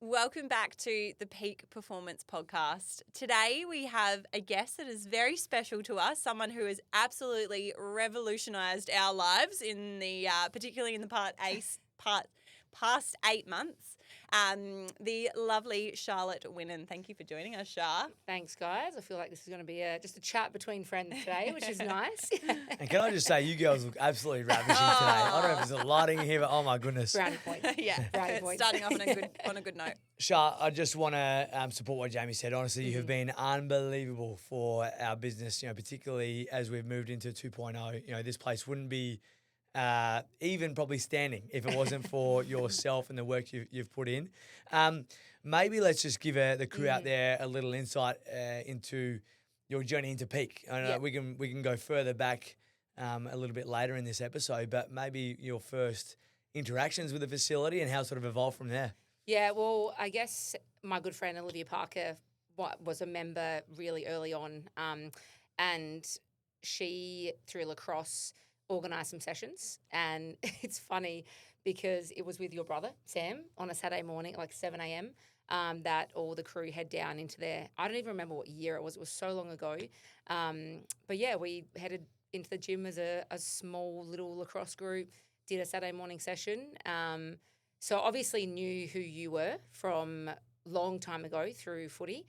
Welcome back to the PEAQ Performance Podcast. Today we have a guest that is very special to us, someone who has absolutely revolutionised our lives in the, particularly in the past 8 months. The lovely Charlotte Whinnen. Thank you for joining us, Char. Thanks, guys. I feel like this is going to be just a chat between friends today, which is nice. And can I just say, you girls look absolutely ravishing today. I don't know if there's a lighting here, but oh my goodness. Brownie points. Yeah, Brownie points. starting off on a good note. Shah, I just want to support what Jamie said. Honestly, you have been unbelievable for our business, particularly as we've moved into 2.0. This place wouldn't be even probably standing if it wasn't for yourself and the work you've put in. Maybe let's just give the crew out there a little insight into your journey into PEAQ. I know we can go further back a little bit later in this episode, but maybe your first interactions with the facility and how it sort of evolved from there. Yeah, well, I guess my good friend Olivia Parker was a member really early on, and she, through lacrosse, organised some sessions. And it's funny because it was with your brother, Sam, on a Saturday morning, like 7 a.m., that all the crew head down into there. I don't even remember what year it was. It was so long ago. But yeah, we headed into the gym as a small little lacrosse group, did a Saturday morning session. So obviously knew who you were from long time ago through footy.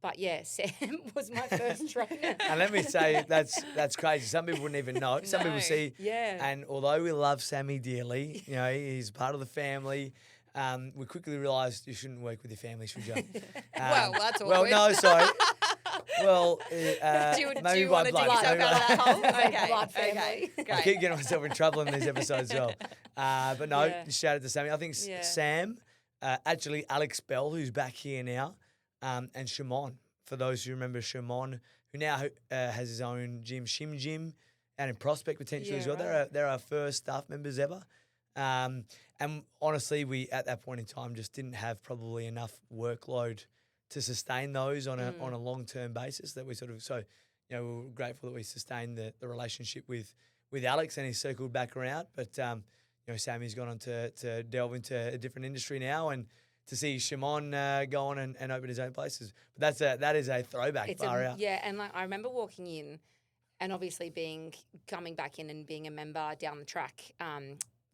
But yeah, Sam was my first trainer. And let me say, that's crazy. Some people wouldn't even know. Some people see. Yeah. And although we love Sammy dearly, he's part of the family. We quickly realised you shouldn't work with your family, should you? Well, that's awkward. Well, no, sorry. Well, do you maybe want to dig blood. yourself out of that hole? Okay, Blood okay, family. I great. keep getting myself in trouble in these episodes as well. But no, Yeah. shout out to Sammy. I think Sam, actually Alex Bell, who's back here now, and Shimon, for those who remember Shimon, who now has his own gym, Shim Gym, and in Prospect potentially as well. Right. They're our first staff members ever. And honestly, we at that point in time just didn't have probably enough workload to sustain those on a long-term basis that we we were grateful that we sustained the relationship with Alex, and he circled back around. But, Sammy's gone on to delve into a different industry now, and to see Shimon go on and open his own places. But that is a throwback far out. Yeah, and I remember walking in and obviously coming back in and being a member down the track,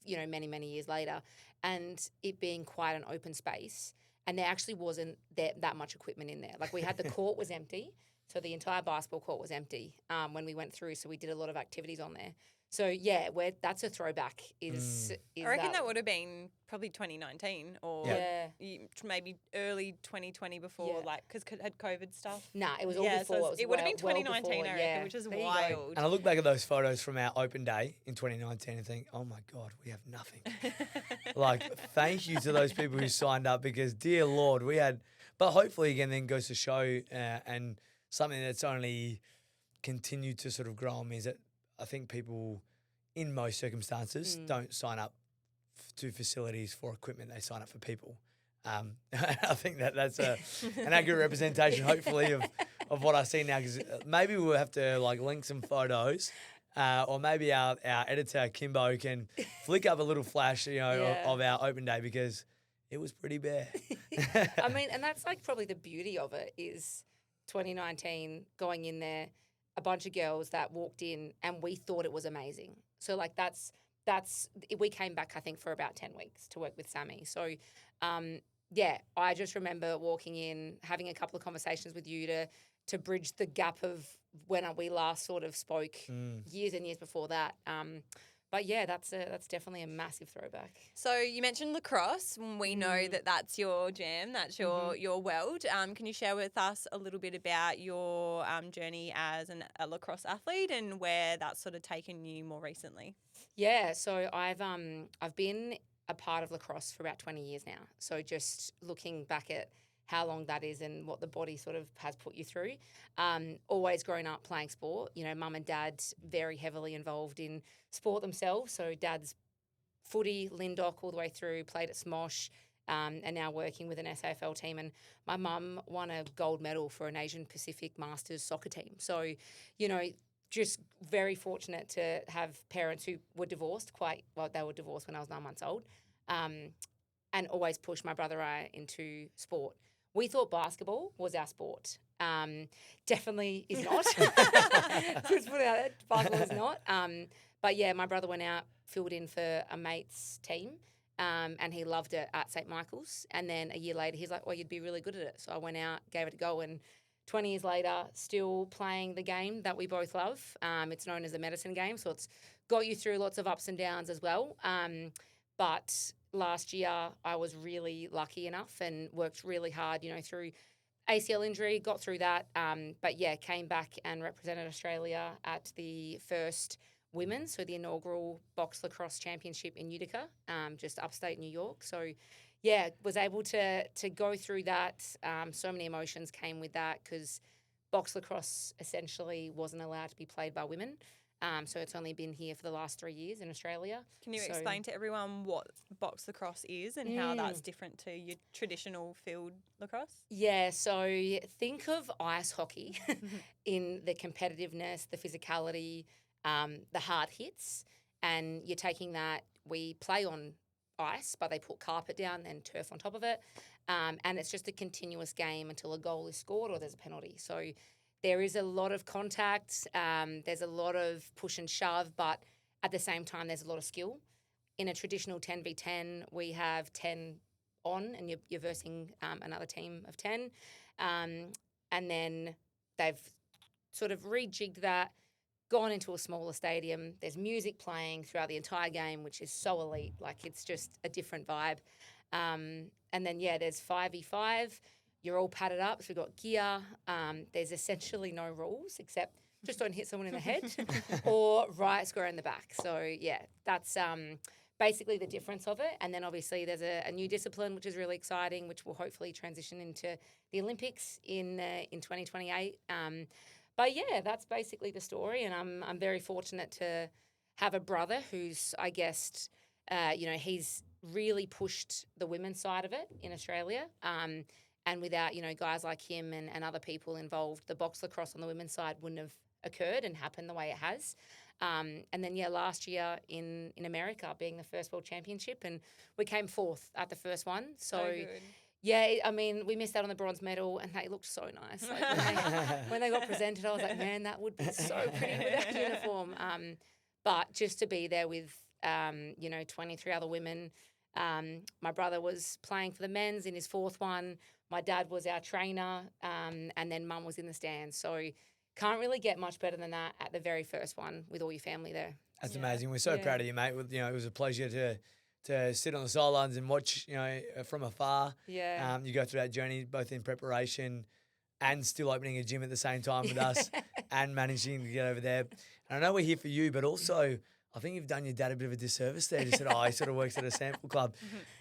many, many years later, and it being quite an open space. And there actually wasn't that much equipment in there. Like, we had the court was empty, so the entire basketball court was empty when we went through. So we did a lot of activities on there. So yeah, that's a throwback. Is I reckon that would have been probably 2019 or maybe early 2020 before, because had COVID stuff. Nah, it was all before. So it would have been 2019, I reckon, which is wild. And I look back at those photos from our open day in 2019 and think, oh my God, we have nothing. Thank you to those people who signed up, because dear Lord, we had, but hopefully again then goes to show and something that's only continued to sort of grow on me is that I think people in most circumstances don't sign up to facilities for equipment, they sign up for people. I think that's an accurate representation, hopefully, of what I see now, because maybe we'll have to link some photos, or maybe our editor, Kimbo, can flick up a little flash of our open day, because it was pretty bare. I mean, and that's probably the beauty of it is 2019 going in there, a bunch of girls that walked in and we thought it was amazing. So that's we came back, I think, for about 10 weeks to work with Sammy. So I just remember walking in, having a couple of conversations with you to bridge the gap of when we last sort of spoke years and years before that. But yeah, that's definitely a massive throwback. So you mentioned lacrosse. We know that that's your jam, that's your world. Can you share with us a little bit about your journey as a lacrosse athlete and where that's sort of taken you more recently? Yeah, so I've been a part of lacrosse for about 20 years now. So just looking back at how long that is and what the body sort of has put you through. Always grown up playing sport. Mum and dad very heavily involved in sport themselves. So dad's footy, Lindock all the way through, played at Smosh, and now working with an SAFL team. And my mum won a gold medal for an Asian Pacific Masters soccer team. So, just very fortunate to have parents who were divorced they were divorced when I was 9 months old. and always pushed my brother and I into sport. We thought basketball was our sport. Definitely is not. Let's put it out there. Basketball is not. But yeah, my brother went out, filled in for a mate's team, and he loved it at St. Michael's. And then a year later, he's like, "Well, you'd be really good at it." So I went out, gave it a go, and 20 years later, still playing the game that we both love. It's known as the medicine game, so it's got you through lots of ups and downs as well. But last year, I was really lucky enough and worked really hard, through ACL injury, got through that. But yeah, came back and represented Australia at the first women's, so the inaugural Box Lacrosse Championship in Utica, just upstate New York. So yeah, was able to go through that. So many emotions came with that because Box Lacrosse essentially wasn't allowed to be played by women. So it's only been here for the last 3 years in Australia. Can you explain to everyone what Box Lacrosse is and how that's different to your traditional field lacrosse? Yeah, so think of ice hockey in the competitiveness, the physicality, the hard hits, and you're taking that. We play on ice, but they put carpet down, then turf on top of it, and it's just a continuous game until a goal is scored or there's a penalty. So there is a lot of contact, there's a lot of push and shove, but at the same time, there's a lot of skill. In a traditional 10v10, we have 10 on, and you're versing another team of 10. And then they've sort of rejigged that, gone into a smaller stadium. There's music playing throughout the entire game, which is so elite. Like, it's just a different vibe. And then, yeah, there's 5v5. You're all padded up, so we've got gear. There's essentially no rules except just don't hit someone in the head or right square in the back. So, yeah, that's basically the difference of it. And then obviously there's a new discipline, which is really exciting, which will hopefully transition into the Olympics in 2028. But, yeah, that's basically the story. And I'm very fortunate to have a brother who's, I guess, he's really pushed the women's side of it in Australia. And without, guys like him and other people involved, the Box Lacrosse on the women's side wouldn't have occurred and happened the way it has. And then, yeah, last year in America being the first World Championship, and we came fourth at the first one. So yeah, I mean, we missed out on the bronze medal and they looked so nice. Like when they got presented, I was like, man, that would be so pretty with that uniform. But just to be there with, 23 other women. My brother was playing for the men's in his fourth one. My dad was our trainer, and then mum was in the stands. So can't really get much better than that at the very first one with all your family there. That's amazing. We're so proud of you, mate. It was a pleasure to sit on the sidelines and watch, from afar. Yeah. You go through that journey both in preparation and still opening a gym at the same time with us and managing to get over there. And I know we're here for you, but also I think you've done your dad a bit of a disservice there. You said, he sort of works at a sample club.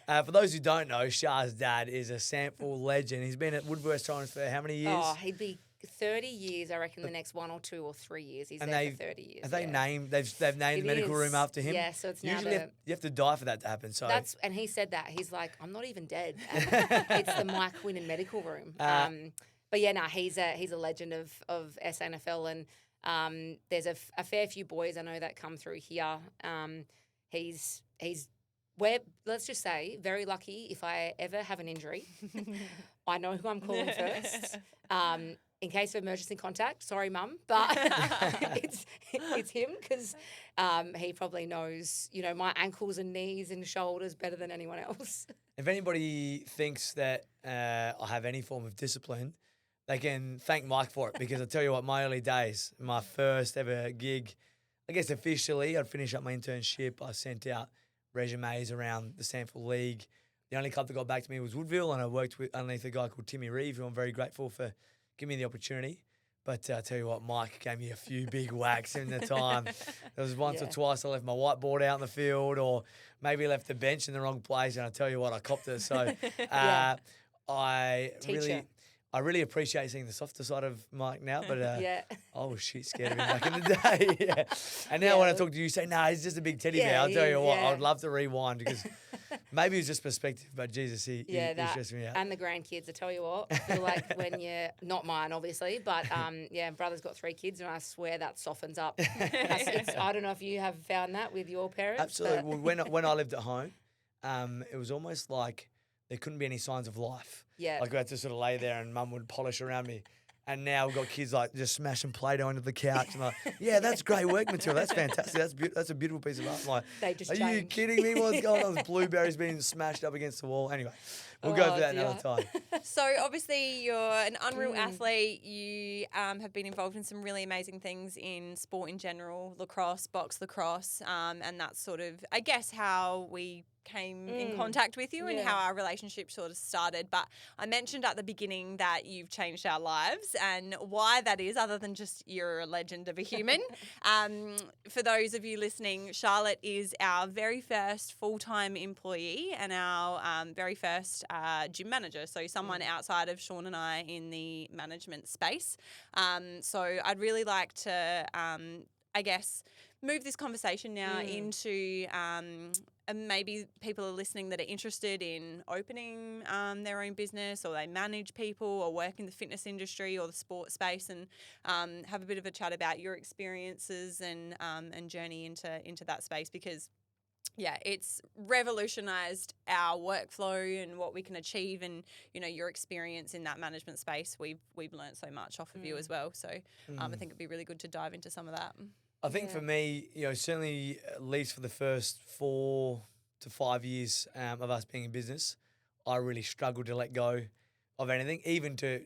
For those who don't know, Shah's dad is a sample legend. He's been at Woodworth Times for how many years? Oh, he'd be 30 years, I reckon, the next 1 or 2 or 3 years. He's there for 30 years. Have they named, they've named the medical room after him? Yeah, so it's now Usually you have to die for that to happen. So and he said that. He's like, I'm not even dead. And it's the Mike Whinnen medical room. But yeah, no, he's a legend of SNFL, and there's a fair few boys I know that come through here. We're, let's just say, very lucky if I ever have an injury. I know who I'm calling first. In case of emergency contact, sorry, Mum, but it's him because he probably knows, my ankles and knees and shoulders better than anyone else. If anybody thinks that I have any form of discipline, they can thank Mike for it, because I tell you what, my early days, my first ever gig, I guess officially, I'd finished up my internship. I sent out resumes around the Sample League. The only club that got back to me was Woodville, and I worked underneath a guy called Timmy Reeve, who I'm very grateful for giving me the opportunity. But I tell you what, Mike gave me a few big whacks in the time. There was once or twice I left my whiteboard out in the field, or maybe left the bench in the wrong place, and I tell you what, I copped it. So I really appreciate seeing the softer side of Mike now, but I was shit scared of him back in the day. And now when I talk to you, you say, he's just a big teddy bear. I'll tell you what, I'd love to rewind, because maybe it's just perspective, but Jesus, he stressed me out. And the grandkids, I tell you what, I feel like when you're, not mine obviously, but brother's got 3 kids, and I swear that softens up. I don't know if you have found that with your parents. Absolutely. Well, when I lived at home, it was almost like there couldn't be any signs of life. Yeah. Like I had to sort of lay there and mum would polish around me. And now we've got kids like just smashing Play-Doh onto the couch and like, yeah, that's great work material. That's fantastic. That's a beautiful piece of art. I'm like, They just are you change. kidding me? What's going on? There's blueberries being smashed up against the wall. Anyway, we'll go Oh, for that dear. another time. So obviously you're an unreal athlete. You have been involved in some really amazing things in sport in general, lacrosse, box lacrosse, and that's sort of, I guess, how we came in contact with you and Yeah. how our relationship sort of started. But I mentioned at the beginning that you've changed our lives, and why that is, other than just you're a legend of a human. For those of you listening, Charlotte is our very first full-time employee and our very first gym manager, so someone outside of Sean and I in the management space. So I'd really like to, I guess, move this conversation now into and maybe people are listening that are interested in opening their own business, or they manage people or work in the fitness industry or the sports space, and have a bit of a chat about your experiences and journey into that space, because yeah, it's revolutionized our workflow and what we can achieve, and your experience in that management space. We've learned so much off of you as well. So I think it'd be really good to dive into some of that. I think for me, certainly at least for the first 4 to 5 years of us being in business, I really struggled to let go of anything. Even to,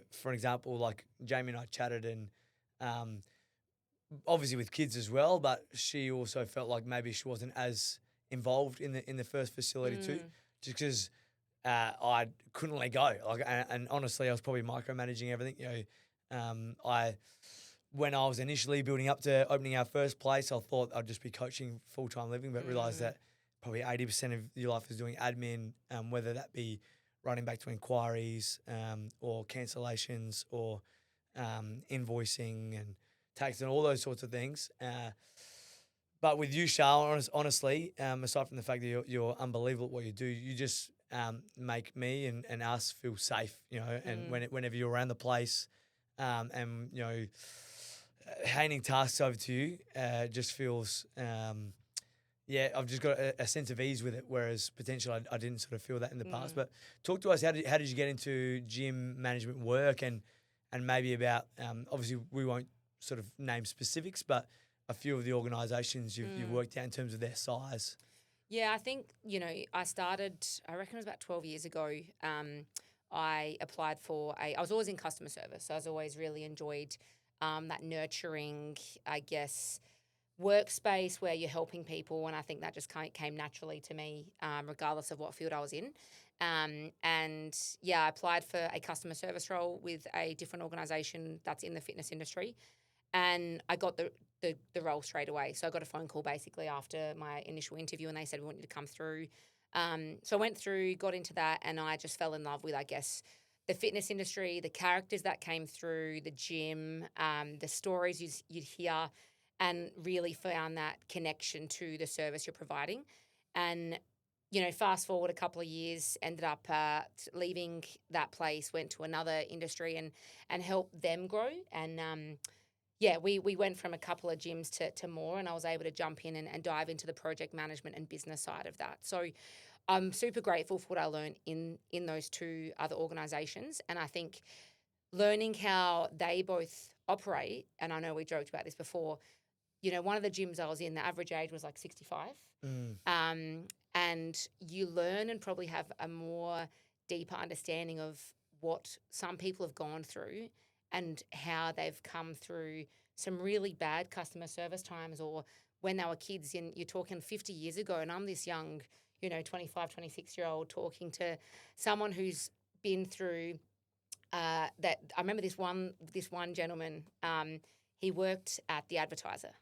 for example, like Jamie and I chatted, and obviously with kids as well, but she also felt like maybe she wasn't as involved in the first facility too, just because I couldn't let go. Like, and honestly, I was probably micromanaging everything. When I was initially building up to opening our first place, I thought I'd just be coaching full-time living, but realised that probably 80% of your life is doing admin, whether that be running back to inquiries or cancellations or invoicing and tax and all those sorts of things. But with you, Charlotte, honestly, aside from the fact that you're unbelievable at what you do, you just make me and us feel safe, and whenever you're around the place and, handing tasks over to you just feels, I've just got a sense of ease with it, whereas potentially I didn't sort of feel that in the past. But talk to us, how did you get into gym management work, and maybe about, obviously we won't sort of name specifics, but a few of the organisations you've worked out in terms of their size. Yeah, I think, I started, I reckon it was about 12 years ago. I applied for I was always in customer service. So I was always really enjoyed that nurturing, I guess, workspace where you're helping people. And I think that just came naturally to me, regardless of what field I was in. And I applied for a customer service role with a different organisation that's in the fitness industry. And I got the role straight away. So I got a phone call basically after my initial interview, and they said, we want you to come through. So I went through, got into that, and I just fell in love with, I guess, the fitness industry, the characters that came through, the gym, the stories you'd hear, and really found that connection to the service you're providing. And, fast forward a couple of years, ended up leaving that place, went to another industry and helped them grow. And, we went from a couple of gyms to more, and I was able to jump in and dive into the project management and business side of that. So I'm super grateful for what I learned in those two other organisations. And I think learning how they both operate, and I know we joked about this before, one of the gyms I was in, the average age was like 65. And you learn and probably have a more deeper understanding of what some people have gone through and how they've come through some really bad customer service times, or when they were kids. And you're talking 50 years ago, and I'm this young, 25, 26-year-old talking to someone who's been through that. I remember this one gentleman, he worked at the Advertiser,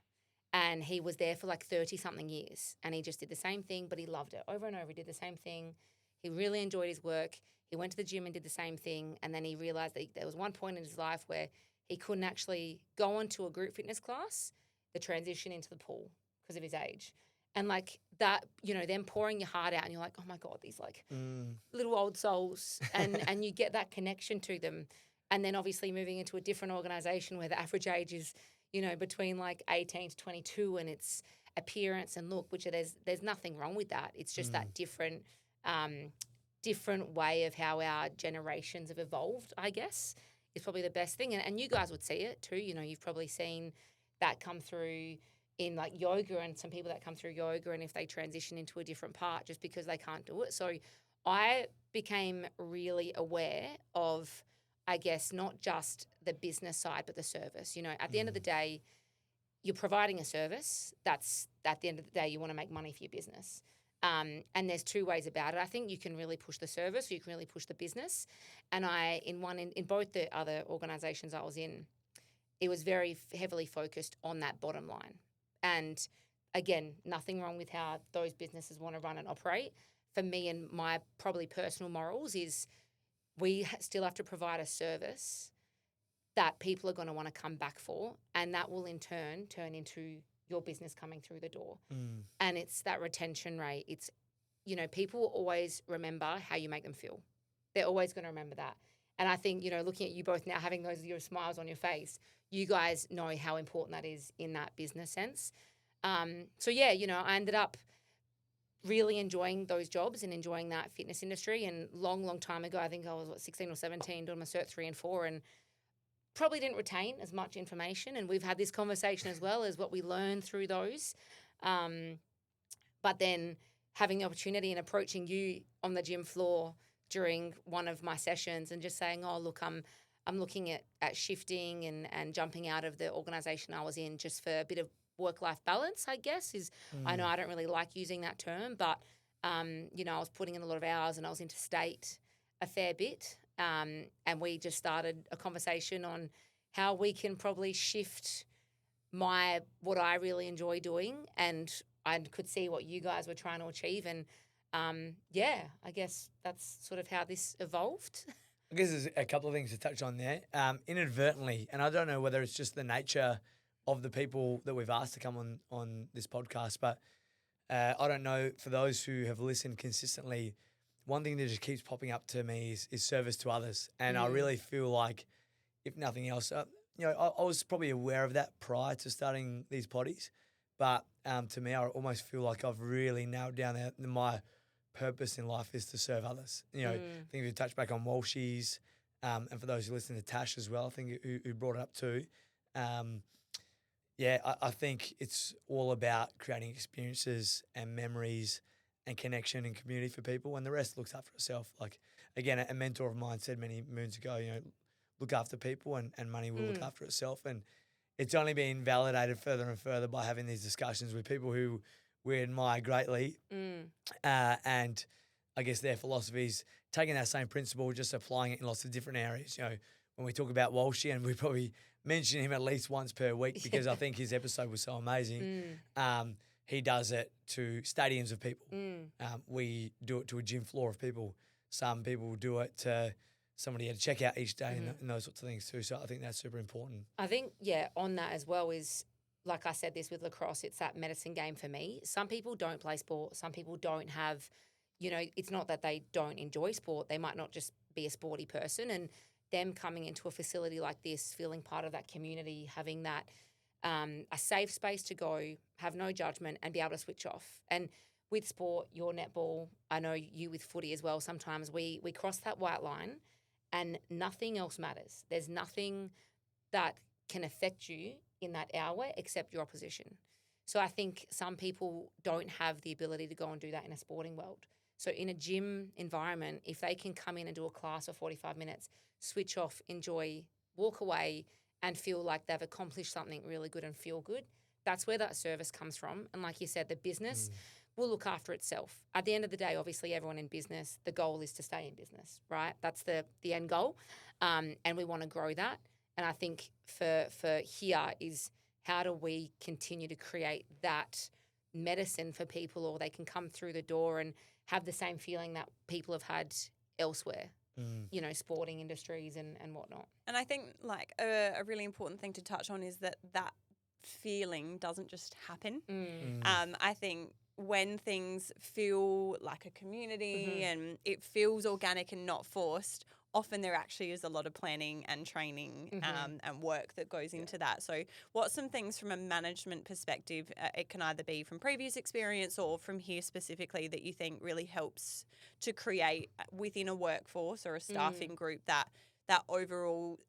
and he was there for like 30-something years, and he just did the same thing, but he loved it. Over and over, he did the same thing. He really enjoyed his work. He went to the gym and did the same thing, and then he realised that there was one point in his life where he couldn't actually go onto a group fitness class, the transition into the pool because of his age. And like that, them pouring your heart out, and you're like, oh my God, these like little old souls, and you get that connection to them. And then obviously moving into a different organisation where the average age is, between like 18 to 22, and it's appearance and look, which there's nothing wrong with that. It's just that different way of how our generations have evolved, I guess, is probably the best thing. And you guys would see it too. You know, you've probably seen that come through in like yoga, and some people that come through yoga, and if they transition into a different part just because they can't do it. So I became really aware of, I guess, not just the business side, but the service. You know, at the end of the day, you're providing a service. That's at the end of the day, you want to make money for your business. And there's two ways about it. I think you can really push the service, or you can really push the business. And in both the other organisations I was in, it was very heavily focused on that bottom line. And again, nothing wrong with how those businesses want to run and operate. For me and my probably personal morals is we still have to provide a service that people are going to want to come back for, and that will in turn into your business coming through the door. And it's that retention rate. It's, you know, people will always remember how you make them feel. They're always going to remember that. And I think, you know, looking at you both now, having your smiles on your face, you guys know how important that is in that business sense. So yeah, you know, I ended up really enjoying those jobs and enjoying that fitness industry. And long time ago, I think I was 16 or 17 doing my Cert 3 and 4, and probably didn't retain as much information. And we've had this conversation as well as what we learned through those. But then having the opportunity and approaching you on the gym floor during one of my sessions and just saying, oh, look, I'm looking at shifting and jumping out of the organisation I was in just for a bit of work-life balance, I guess, I know I don't really like using that term, but, you know, I was putting in a lot of hours and I was interstate a fair bit. And we just started a conversation on how we can probably shift what I really enjoy doing, and I could see what you guys were trying to achieve. And yeah, I guess that's sort of how this evolved. I guess there's a couple of things to touch on there. Inadvertently, and I don't know whether it's just the nature of the people that we've asked to come on this podcast, but I don't know, for those who have listened consistently, one thing that just keeps popping up to me is service to others. And I really feel like, if nothing else, you know, I was probably aware of that prior to starting these potties, but to me, I almost feel like I've really nailed down that my purpose in life is to serve others. You know, I think we touched back on Walshies, and for those who listen to Tash as well, I think who brought it up too. Yeah, I think it's all about creating experiences and memories and connection and community for people, and the rest looks after itself. Like, again, a mentor of mine said many moons ago, you know, look after people and money will look after itself. And it's only been validated further and further by having these discussions with people who we admire greatly. And I guess their philosophy is taking that same principle, just applying it in lots of different areas. You know, when we talk about Walshy, and we probably mention him at least once per week because I think his episode was so amazing. He does it to stadiums of people. We do it to a gym floor of people. Some people do it to somebody at a checkout each day and those sorts of things too. So I think that's super important. I think, yeah, on that as well is, like I said this with lacrosse, it's that medicine game for me. Some people don't play sport. Some people don't have, you know, it's not that they don't enjoy sport. They might not just be a sporty person. And them coming into a facility like this, feeling part of that community, having that a safe space to go, have no judgment, and be able to switch off. And with sport, your netball, I know you with footy as well, sometimes we cross that white line and nothing else matters. There's nothing that can affect you in that hour except your opposition. So I think some people don't have the ability to go and do that in a sporting world. So in a gym environment, if they can come in and do a class of 45 minutes, switch off, enjoy, walk away, and feel like they've accomplished something really good and feel good, that's where that service comes from. And like you said, the business will look after itself. At the end of the day, obviously, everyone in business, the goal is to stay in business, right? That's the end goal. And we want to grow that. And I think for here is, how do we continue to create that medicine for people, or they can come through the door and have the same feeling that people have had elsewhere, you know, sporting industries and whatnot. And I think like a really important thing to touch on is that feeling doesn't just happen. I think when things feel like a community and it feels organic and not forced, often there actually is a lot of planning and training and work that goes into that. So what's some things from a management perspective, it can either be from previous experience or from here specifically, that you think really helps to create within a workforce or a staffing group that overall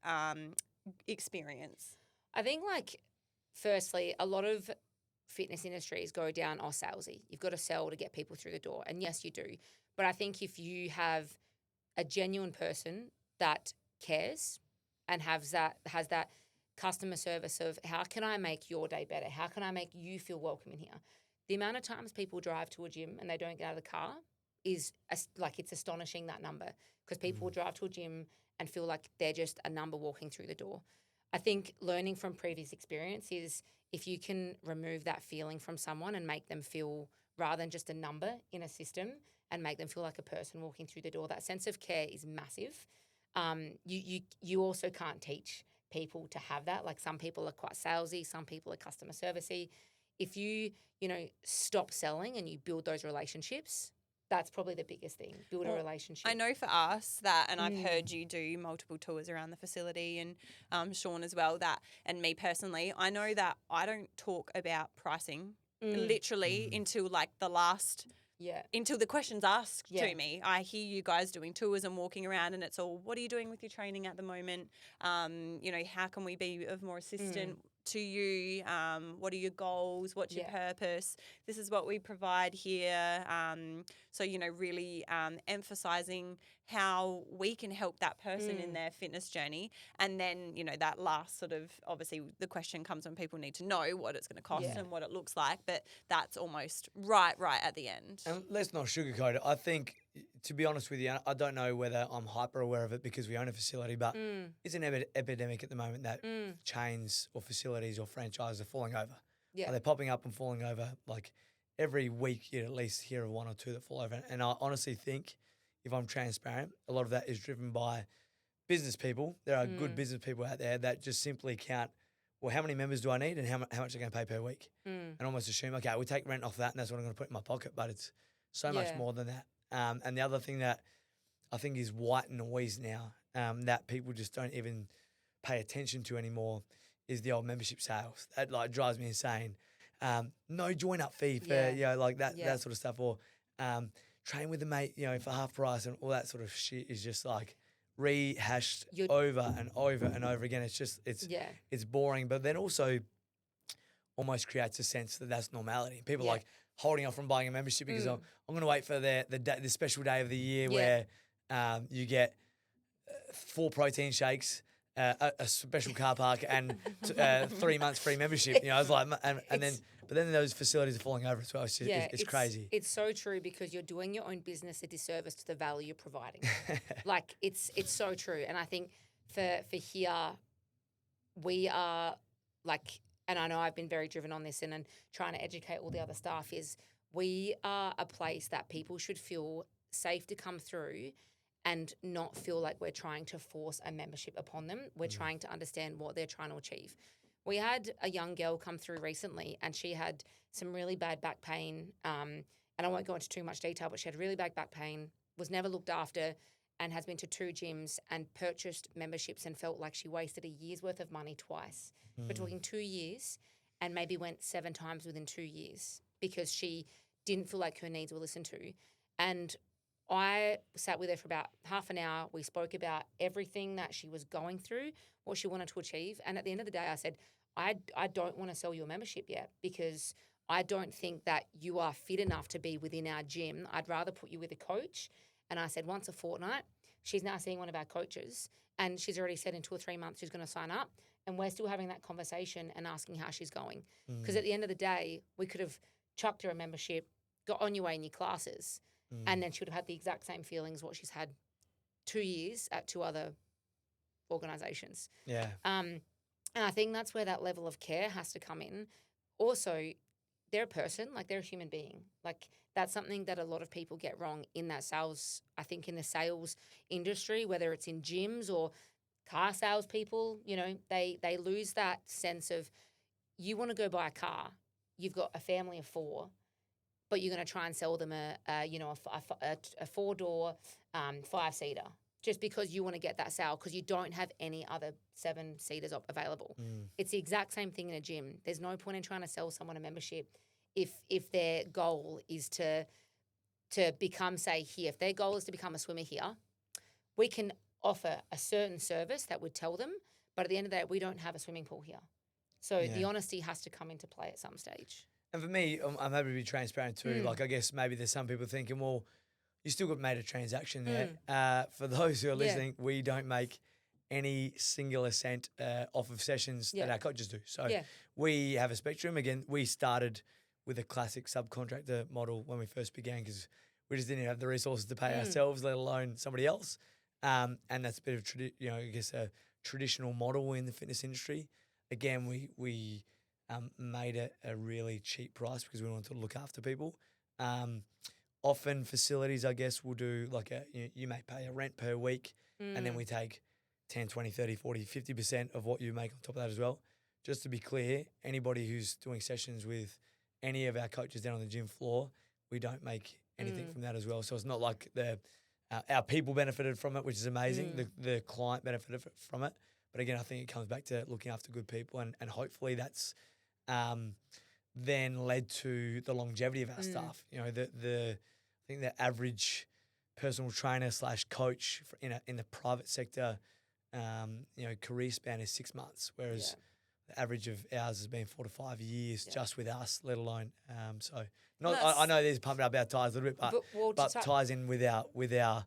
experience? I think, like, firstly, a lot of fitness industries go down, salesy. You've got to sell to get people through the door. And yes, you do. But I think if you have a genuine person that cares and has that customer service of, how can I make your day better? How can I make you feel welcome in here? The amount of times people drive to a gym and they don't get out of the car is it's astonishing, that number, because people will drive to a gym and feel like they're just a number walking through the door. I think learning from previous experience is, if you can remove that feeling from someone and make them feel, rather than just a number in a system, and make them feel like a person walking through the door, that sense of care is massive. You also can't teach people to have that. Like, some people are quite salesy, some people are customer servicey. If you stop selling and you build those relationships, that's probably the biggest thing. Build a relationship. I know for us that, and I've heard you do multiple tours around the facility, and Sean as well, that, and me personally, I know that I don't talk about pricing literally until like the last, until the question's asked to me. I hear you guys doing tours and walking around, and it's all, what are you doing with your training at the moment? How can we be of more assistance to you? What are your goals? What's your purpose? This is what we provide here. So, really emphasizing how we can help that person in their fitness journey. And then, that last sort of, obviously the question comes when people need to know what it's going to cost and what it looks like, but that's almost right at the end. And let's not sugarcoat it. I think, to be honest with you, I don't know whether I'm hyper aware of it because we own a facility, but it's an epidemic at the moment that chains or facilities or franchises are falling over. Yeah. They're popping up and falling over. Like, every week you'd at least hear of one or two that fall over. And I honestly think, if I'm transparent, a lot of that is driven by business people. There are good business people out there that just simply count, well, how many members do I need and how much are going to pay per week? And almost assume, okay, we'll take rent off that and that's what I'm going to put in my pocket. But it's so much more than that. And the other thing that I think is white noise now, that people just don't even pay attention to anymore, is the old membership sales. That drives me insane. No join-up fee for that sort of stuff, or train with a mate, for half price, and all that sort of shit is just like rehashed over and over and over again. It's just it's boring, but then also almost creates a sense that that's normality. People like holding off from buying a membership because I'm going to wait for the special day of the year where you get 4 protein shakes, a special car park, and 3 months free membership. I was like, but then those facilities are falling over as well. It's crazy. It's so true, because you're doing your own business a disservice to the value you're providing. Like, it's so true. And I think for here, we are like, and I know I've been very driven on this and trying to educate all the other staff, is we are a place that people should feel safe to come through and not feel like we're trying to force a membership upon them. We're trying to understand what they're trying to achieve. We had a young girl come through recently, and she had some really bad back pain. And I won't go into too much detail, but she had really bad back pain, was never looked after, and has been to 2 gyms and purchased memberships and felt like she wasted a year's worth of money twice. We're talking 2 years, and maybe went 7 times within 2 years because she didn't feel like her needs were listened to. And I sat with her for about half an hour. We spoke about everything that she was going through, what she wanted to achieve. And at the end of the day, I said, I don't want to sell you a membership yet, because I don't think that you are fit enough to be within our gym. I'd rather put you with a coach. And I said, once a fortnight. She's now seeing one of our coaches, and she's already said in 2 or 3 months she's going to sign up. And we're still having that conversation and asking how she's going. Because at the end of the day, we could have chucked her a membership, got on your way in your classes, and then she would have had the exact same feelings what she's had 2 years at 2 other organisations. Yeah. And I think that's where that level of care has to come in. Also, they're a person, like, they're a human being. Like, that's something that a lot of people get wrong in that sales, I think in the sales industry, whether it's in gyms or car salespeople, they lose that sense of, you want to go buy a car, you've got a family of 4, but you're going to try and sell them a 4-door 5-seater. just because you want to get that sale because you don't have any other 7-seaters available. It's the exact same thing in a gym. There's no point in trying to sell someone a membership if their goal is to become, say, here. If their goal is to become a swimmer here, we can offer a certain service that would tell them, but at the end of the day, we don't have a swimming pool here. So the honesty has to come into play at some stage. And for me, I'm happy to be transparent too. Like, I guess maybe there's some people thinking, well, you still got made a transaction there. For those who are listening, we don't make any singular cent off of sessions that our coaches do. So we have a spectrum. Again, we started with a classic subcontractor model when we first began because we just didn't have the resources to pay ourselves, let alone somebody else. And that's a bit of I guess a traditional model in the fitness industry. Again, we made it a really cheap price because we wanted to look after people. Often facilities, I guess, will do like you may pay a rent per week and then we take 10, 20, 30, 40, 50% of what you make on top of that as well. Just to be clear, anybody who's doing sessions with any of our coaches down on the gym floor, we don't make anything from that as well. So it's not like our people benefited from it, which is amazing. The client benefited from it. But again, I think it comes back to looking after good people and hopefully that's then led to the longevity of our staff. You know, I think the average personal trainer / coach in the private sector, career span is 6 months, whereas the average of ours has been 4 to 5 years just with us, let alone. I know these pumping up our tires a little bit, but ties in with our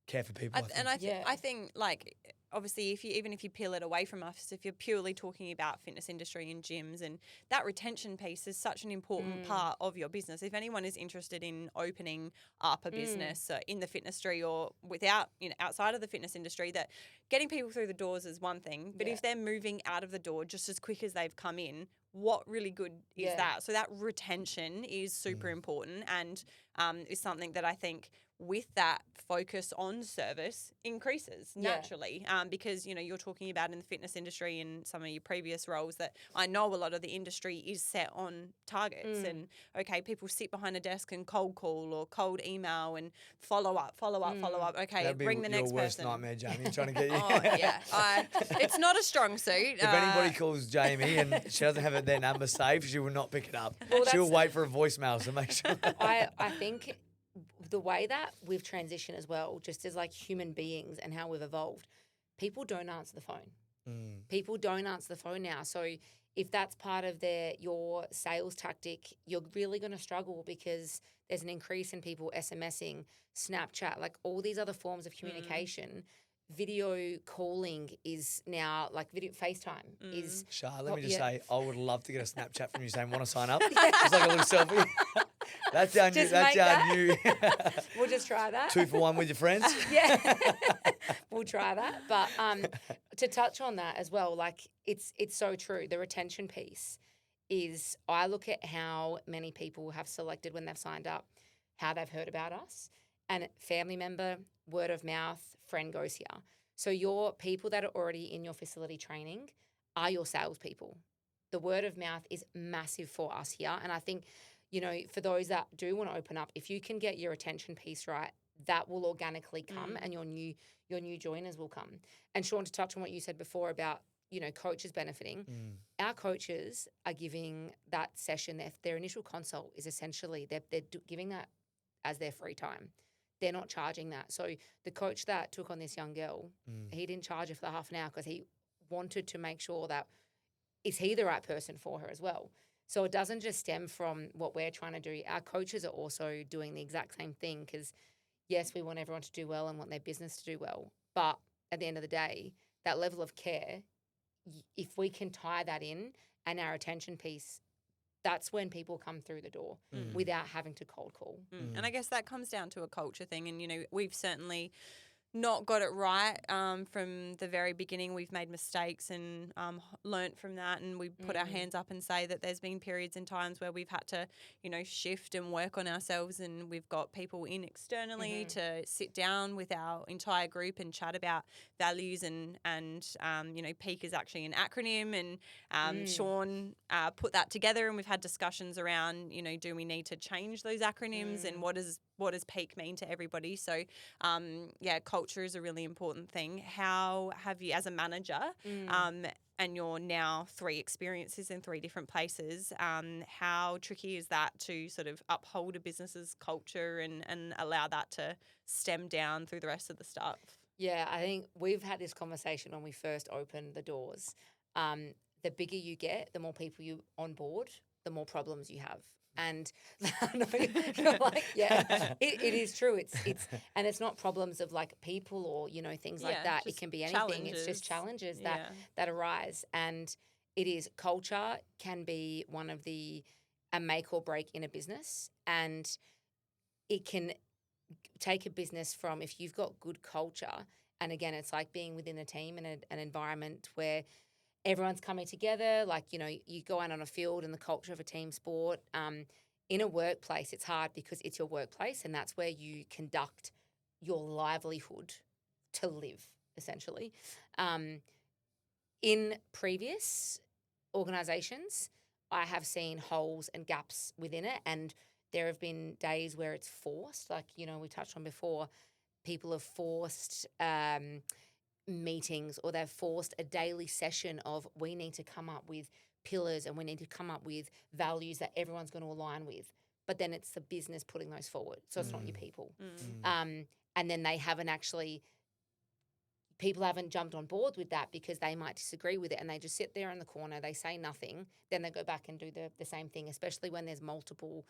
care for people. I think like obviously if you peel it away from us, if you're purely talking about fitness industry and gyms, and that retention piece is such an important part of your business. If anyone is interested in opening up a business in the fitness industry or without, outside of the fitness industry, that getting people through the doors is one thing, but if they're moving out of the door just as quick as they've come in, what really good is that? So that retention is super important and is something that I think with that focus on service increases naturally because, you're talking about in the fitness industry and some of your previous roles that I know a lot of the industry is set on targets and, people sit behind a desk and cold call or cold email and follow up. Okay, that'd bring the next your worst person. nightmare, Jamie, trying to get you. It's not a strong suit. If anybody calls Jamie and she doesn't have their number saved, she will not pick it up. She'll wait for a voicemail, so make sure. I think the way that we've transitioned as well, just as like human beings and how we've evolved, people don't answer the phone. People don't answer the phone now. So if that's part of your sales tactic, you're really going to struggle because there's an increase in people SMSing, Snapchat, like all these other forms of communication. Video calling is now like FaceTime is. Shah, let me just say, I would love to get a Snapchat from you saying, want to sign up? Just like a little selfie. That's our new. We'll just try that. 2 for 1 with your friends. We'll try that. But to touch on that as well, like it's so true. The retention piece is I look at how many people have selected when they've signed up, how they've heard about us, and family member, word of mouth, friend goes here. So your people that are already in your facility training are your salespeople. The word of mouth is massive for us here. And I think, for those that do want to open up, if you can get your attention piece right, that will organically come and your new joiners will come. And Sean, to touch on what you said before about, coaches benefiting, our coaches are giving that session, their initial consult is essentially, they're giving that as their free time. They're not charging that. So the coach that took on this young girl, he didn't charge her for the half an hour because he wanted to make sure that is he the right person for her as well. So it doesn't just stem from what we're trying to do. Our coaches are also doing the exact same thing because, yes, we want everyone to do well and want their business to do well. But at the end of the day, that level of care, if we can tie that in and our attention piece, that's when people come through the door without having to cold call. And I guess that comes down to a culture thing. And, we've certainly not got it right from the very beginning. We've made mistakes and learnt from that, and we put our hands up and say that there's been periods and times where we've had to, shift and work on ourselves, and we've got people in externally to sit down with our entire group and chat about values and PEAQ is actually an acronym, and Sean put that together, and we've had discussions around, do we need to change those acronyms and what does PEAQ mean to everybody? So, culture culture is a really important thing. How have you, as a manager, and you're now 3 experiences in 3 different places, how tricky is that to sort of uphold a business's culture and allow that to stem down through the rest of the staff? Yeah, I think we've had this conversation when we first opened the doors. The bigger you get, the more people you onboard, the more problems you have. And you're like, yeah, it is true. It's and it's not problems of like people or things like that. It can be anything. It's just challenges that arise, and it is culture can be one of the a make or break in a business, and it can take a business from if you've got good culture, and again, it's like being within a team and an environment where everyone's coming together, like, you go out on a field and the culture of a team sport. In a workplace, it's hard because it's your workplace and that's where you conduct your livelihood to live, essentially. In previous organisations, I have seen holes and gaps within it, and there have been days where it's forced, like, we touched on before, people have forced meetings, or they've forced a daily session of we need to come up with pillars and we need to come up with values that everyone's going to align with. But then it's the business putting those forward. So it's not your people. And then people haven't jumped on board with that because they might disagree with it, and they just sit there in the corner, they say nothing, then they go back and do the same thing, especially when there's multiple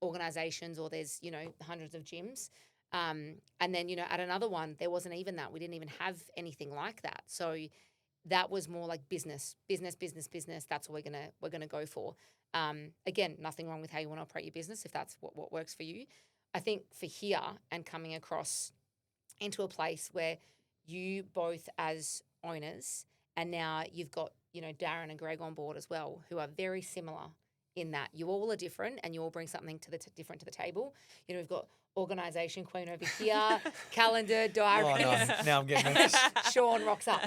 organisations or there's, hundreds of gyms. And then, at another one, there wasn't even that. We didn't even have anything like that. So that was more like business. That's what we're gonna go for. Again, nothing wrong with how you want to operate your business if that's what works for you. I think for here and coming across into a place where you both as owners, and now you've got, Darren and Greg on board as well, who are very similar in that you all are different and you all bring something different to the table. We've got organisation queen over here, calendar, diary. Oh, no. Now I'm getting nervous. Sean rocks up.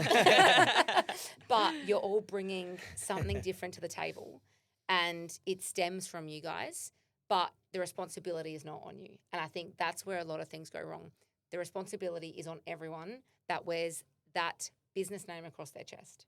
But you're all bringing something different to the table, and it stems from you guys, but the responsibility is not on you. And I think that's where a lot of things go wrong. The responsibility is on everyone that wears that business name across their chest.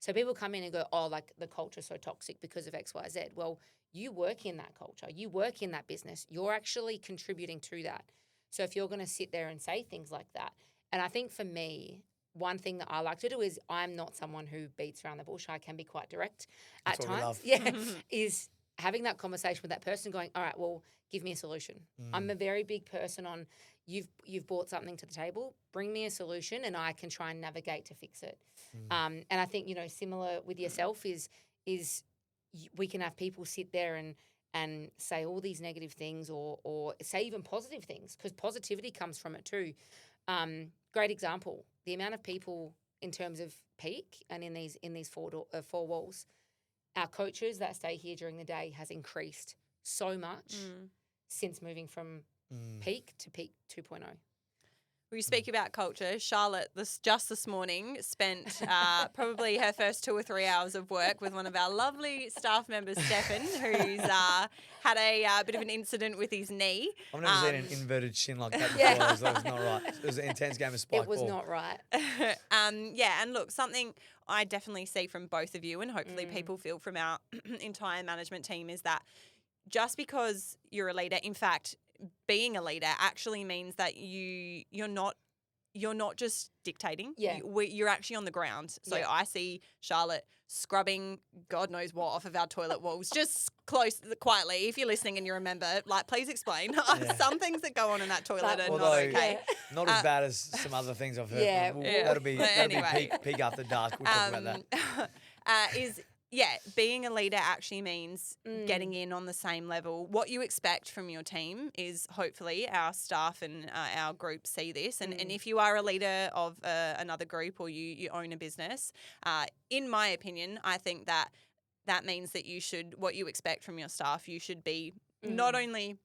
So people come in and go, oh, like the culture's so toxic because of X, Y, Z. Well, you work in that culture. You work in that business. You're actually contributing to that. So if you're going to sit there and say things like that, and I think for me, one thing that I like to do is I'm not someone who beats around the bush. I can be quite direct at times. Yeah, is having that conversation with that person going, all right, well, give me a solution. I'm a very big person on you've brought something to the table, bring me a solution and I can try and navigate to fix it. And I think, similar with yourself is we can have people sit there and say all these negative things or say even positive things, because positivity comes from it too. Great example, the amount of people in terms of PEAQ and in these four walls, our coaches that stay here during the day has increased so much since moving from PEAQ to PEAQ 2.0. We speak about culture. Charlotte, just this morning, spent probably her first 2 or 3 hours of work with one of our lovely staff members, Stefan, who's had a bit of an incident with his knee. I've never seen an inverted shin like that before. That was not right. It was an intense game of spike It was ball. not right. And look, something I definitely see from both of you, and hopefully people feel from our entire management team, is that just because you're a leader, in fact, being a leader actually means that you're not just dictating. Yeah. You're actually on the ground. So I see Charlotte scrubbing God knows what off of our toilet walls, just quietly. If you're listening and you remember, please explain. Some things that go on in that toilet are not okay. Not as bad as some other things I've heard. Yeah. That'll be peak after dark. We'll talk about that. Being a leader actually means getting in on the same level. What you expect from your team is hopefully our staff and our group see this. And if you are a leader of another group or you own a business, in my opinion, I think that means that what you expect from your staff, you should be not only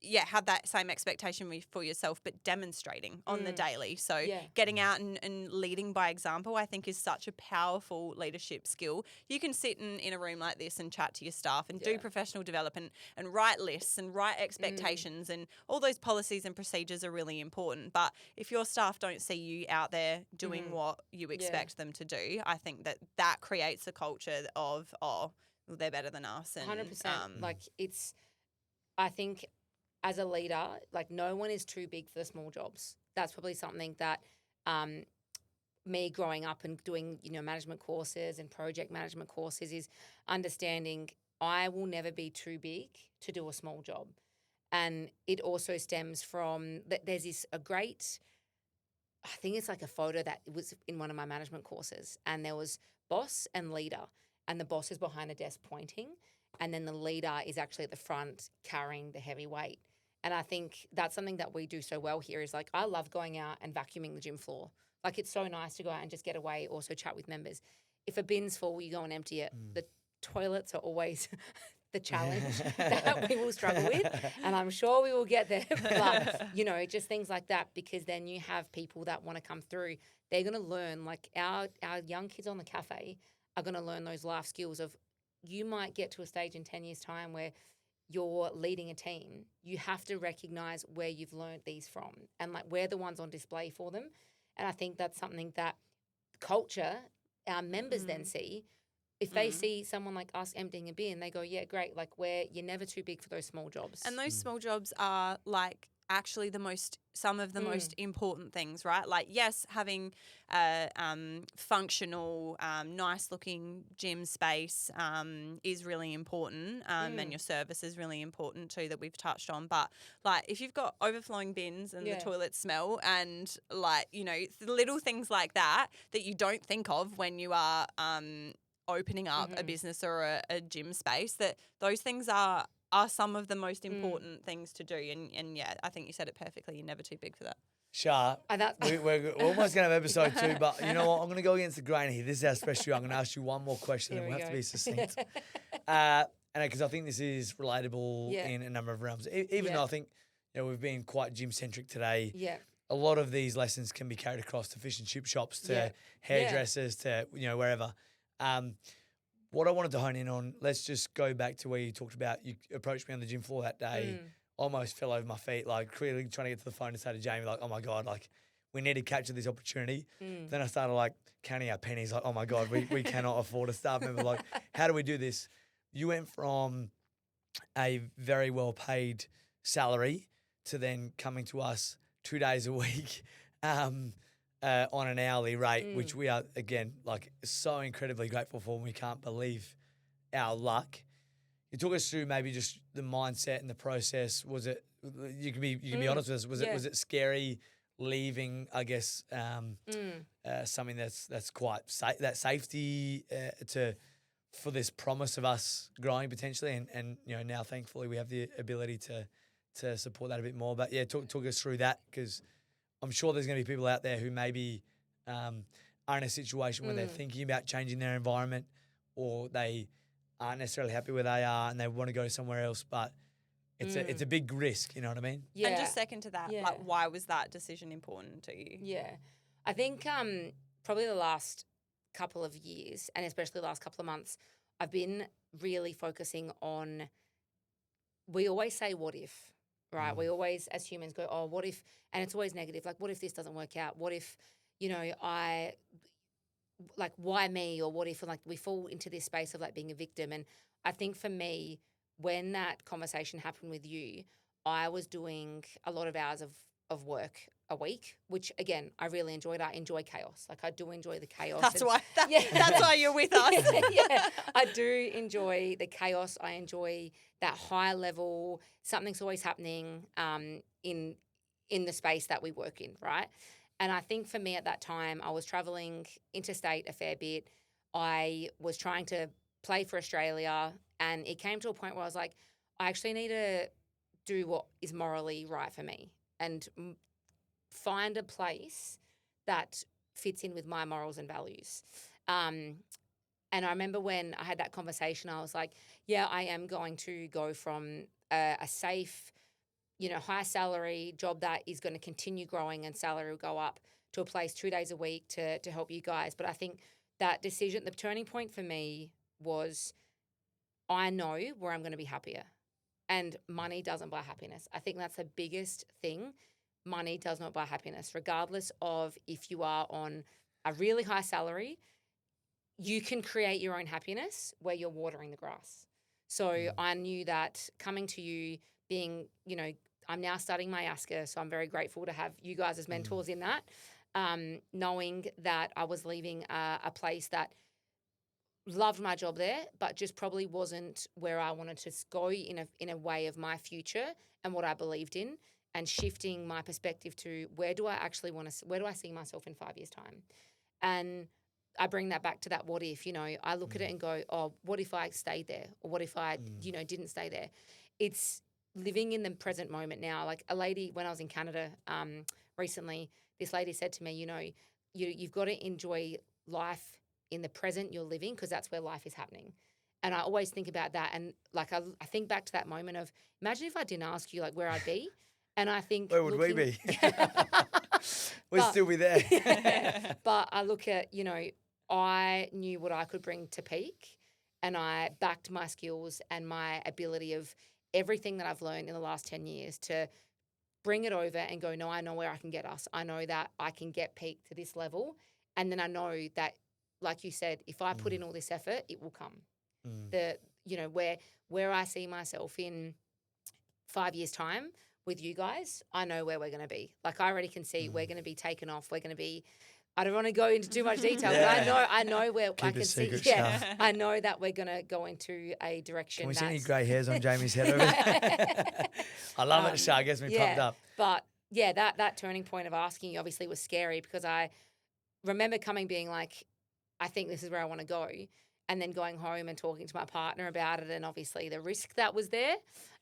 have that same expectation for yourself, but demonstrating on the daily. So Yeah. getting out and leading by example, I think, is such a powerful leadership skill. You can sit in a room like this and chat to your staff and do professional development and write lists and write expectations and all those policies and procedures are really important. But if your staff don't see you out there doing what you expect them to do, I think that creates a culture of, they're better than us. And 100%. Like I think as a leader, like no one is too big for the small jobs. That's probably something that me growing up and doing, management courses and project management courses is understanding I will never be too big to do a small job. And it also stems from there's I think it's like a photo that was in one of my management courses, and there was boss and leader, and the boss is behind a desk pointing, and then the leader is actually at the front carrying the heavy weight. And I think that's something that we do so well here is like I love going out and vacuuming the gym floor. Like it's so nice to go out and just get away, also chat with members. If a bin's full, you go and empty it. The toilets are always the challenge that we will struggle with, and I'm sure we will get there. But, just things like that, because then you have people that want to come through. They're going to learn, like our young kids on the cafe are going to learn those life skills of you might get to a stage in 10 years' time where you're leading a team. You have to recognize where you've learned these from and like we're the ones on display for them. And I think that's something that culture, our members then see. If they see someone like us emptying a bin, they go, yeah, great. Like you're never too big for those small jobs. And those small jobs are like actually some of the most important things, right? Like, yes, having a functional, nice looking gym space is really important, and your service is really important too, that we've touched on. But like, if you've got overflowing bins and the toilets smell, and like, little things like that you don't think of when you are opening up a business or a gym space, that those things are some of the most important things to do. And yeah, I think you said it perfectly. You're never too big for that. Shah, we're almost going to have episode 2, but you know what? I'm going to go against the grain here. This is how special you are. I'm going to ask you one more question and we'll have to be succinct. And because I think this is relatable in a number of realms. Even though I think we've been quite gym-centric today. Yeah. A lot of these lessons can be carried across to fish and chip shops, to hairdressers, to wherever. What I wanted to hone in on, let's just go back to where you talked about, you approached me on the gym floor that day, almost fell over my feet, like clearly trying to get to the phone and say to Jamie, like, oh my God, like we need to capture this opportunity. Then I started like counting our pennies, like, oh my God, we cannot afford a staff member. Like, how do we do this? You went from a very well paid salary to then coming to us 2 days a week, on an hourly rate, which we are, again, like so incredibly grateful for, and we can't believe our luck. You took us through maybe just the mindset and the process. Was it, you can be honest with us, was it scary leaving, I guess, something that's quite that safety for this promise of us growing potentially, and now thankfully we have the ability to support that a bit more. But yeah, talk us through that, because I'm sure there's going to be people out there who maybe are in a situation where they're thinking about changing their environment, or they aren't necessarily happy where they are and they want to go somewhere else, but it's a big risk, you know what I mean? Yeah. And just second to that, like, why was that decision important to you? Yeah. I think probably the last couple of years, and especially the last couple of months, I've been really focusing on, we always say what if, right? We always, as humans, go, oh, what if, and it's always negative. Like, what if this doesn't work out? What if, why me? Or what if, like, we fall into this space of, like, being a victim? And I think for me, when that conversation happened with you, I was doing a lot of hours of work a week, which, again, I really enjoyed. I enjoy chaos. Like, I do enjoy the chaos. That's why you're with us. Yeah, I do enjoy the chaos. I enjoy that high level, something's always happening in the space that we work in, right? And I think for me at that time, I was traveling interstate a fair bit. I was trying to play for Australia, and it came to a point where I was like, I actually need to do what is morally right for me and find a place that fits in with my morals and values. And I remember when I had that conversation, I was like, yeah, I am going to go from a safe, high salary job that is going to continue growing and salary will go up to a place 2 days a week to help you guys. But I think that decision, the turning point for me was I know where I'm going to be happier, and money doesn't buy happiness. I think that's the biggest thing. Money does not buy happiness, regardless of if you are on a really high salary. You can create your own happiness where you're watering the grass. So I knew that coming to you, being, I'm now studying my ASCA, so I'm very grateful to have you guys as mentors in that. Knowing that I was leaving a place that loved my job there, but just probably wasn't where I wanted to go in a way of my future and what I believed in, and shifting my perspective to where do I see myself in 5 years' time? And I bring that back to that what if, I look at it and go, oh, what if I stayed there? Or what if I, didn't stay there? It's living in the present moment now. Like a lady, when I was in Canada recently, this lady said to me, you've got to enjoy life in the present you're living, because that's where life is happening. And I always think about that. And like, I think back to that moment of, imagine if I didn't ask you like where I'd be. And I think, where would we be? We'd still be there. But I look at, I knew what I could bring to PEAQ, and I backed my skills and my ability of everything that I've learned in the last 10 years to bring it over and go, no, I know where I can get us. I know that I can get PEAQ to this level. And then I know that, like you said, if I put in all this effort, it will come. Where I see myself in 5 years' time with you guys, I know where we're going to be. Like I already can see we're going to be taken off. We're going to be, I don't want to go into too much detail, but I know where Keep I can see. Stuff. I know that we're going to go into a direction. Can we see any grey hairs on Jamie's head over there? I love it, Shah. Gets me pumped up. But yeah, that turning point of asking you obviously was scary, because I remember being like, I think this is where I want to go. And then going home and talking to my partner about it, and obviously the risk that was there.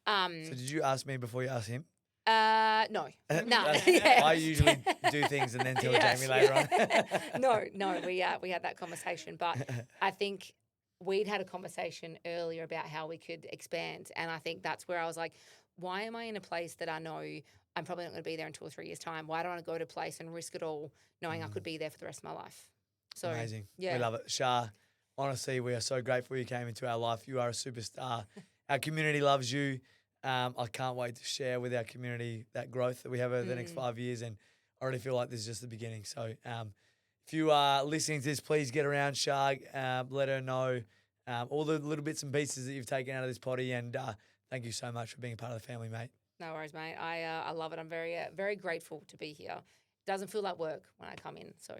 So did you ask me before you asked him? No. I usually do things and then tell Jamie later on. No, we had that conversation. But I think we'd had a conversation earlier about how we could expand. And I think that's where I was like, why am I in a place that I know I'm probably not going to be there in 2 or 3 years' time? Why don't I go to a place and risk it all knowing I could be there for the rest of my life? So amazing. Yeah. We love it. Shah, honestly, we are so grateful you came into our life. You are a superstar. Our community loves you. I can't wait to share with our community that growth that we have over the next 5 years, and I already feel like this is just the beginning. So if you are listening to this, please get around Shah, let her know all the little bits and pieces that you've taken out of this potty, and thank you so much for being a part of the family, mate. No worries, mate. I love it. I'm very, very grateful to be here. It doesn't feel like work when I come in, so